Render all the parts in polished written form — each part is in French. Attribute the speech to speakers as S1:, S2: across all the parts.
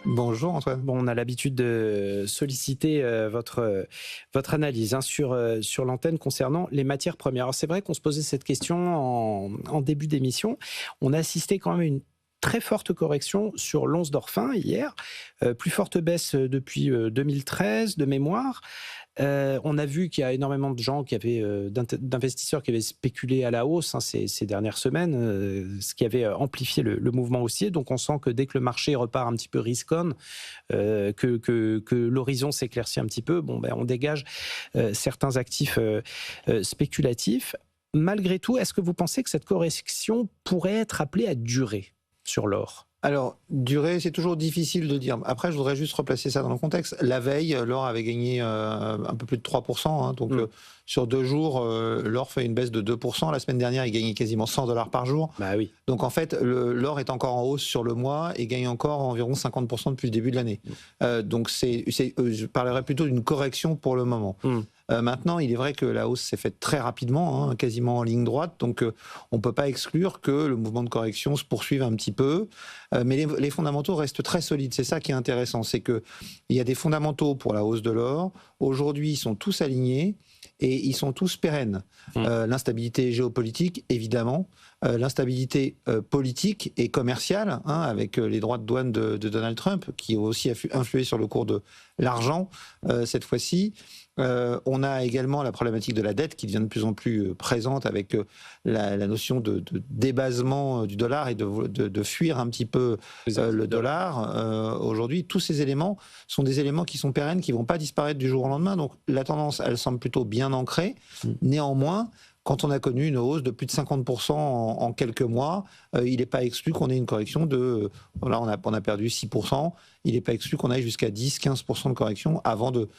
S1: Bonjour Antoine.
S2: Bon, on a l'habitude de solliciter votre analyse sur l'antenne concernant les matières premières. Alors c'est vrai qu'on se posait cette question en début d'émission. On a assisté quand même à une très forte correction sur l'once d'or fin hier, plus forte baisse depuis 2013 de mémoire. On a vu qu'il y a énormément de gens d'investisseurs qui avaient spéculé à la hausse ces dernières semaines, ce qui avait amplifié le mouvement haussier. Donc on sent que dès que le marché repart un petit peu risk-on, que l'horizon s'éclaircit un petit peu, on dégage certains actifs spéculatifs. Malgré tout, est-ce que vous pensez que cette correction pourrait être appelée à durer sur l'or ?
S1: Alors, durée, c'est toujours difficile de dire. Après, je voudrais juste replacer ça dans le contexte. La veille, l'or avait gagné un peu plus de 3%. Donc, sur 2 jours, l'or fait une baisse de 2%. La semaine dernière, il gagnait quasiment $100 par jour.
S2: Bah oui.
S1: Donc, en fait, l'or est encore en hausse sur le mois et gagne encore environ 50% depuis le début de l'année. Donc, je parlerais plutôt d'une correction pour le moment. Maintenant, il est vrai que la hausse s'est faite très rapidement, quasiment en ligne droite. Donc, on ne peut pas exclure que le mouvement de correction se poursuive un petit peu. Mais les fondamentaux restent très solides. C'est ça qui est intéressant. C'est qu'il y a des fondamentaux pour la hausse de l'or. Aujourd'hui, ils sont tous alignés et ils sont tous pérennes. L'instabilité géopolitique, évidemment. L'instabilité politique et commerciale, avec les droits de douane de Donald Trump, qui ont aussi influé sur le cours de l'argent cette fois-ci. On a également la problématique de la dette qui devient de plus en plus présente avec la notion de débasement du dollar et de fuir un petit peu le dollar. Aujourd'hui, tous ces éléments sont des éléments qui sont pérennes, qui ne vont pas disparaître du jour au lendemain. Donc la tendance, elle semble plutôt bien ancrée. Néanmoins, quand on a connu une hausse de plus de 50% en quelques mois, il n'est pas exclu qu'on ait une correction de... Là, on a perdu 6%. Il n'est pas exclu qu'on aille jusqu'à 10-15% de correction avant de...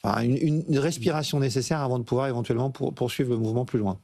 S1: Enfin, une respiration nécessaire avant de pouvoir éventuellement poursuivre le mouvement plus loin.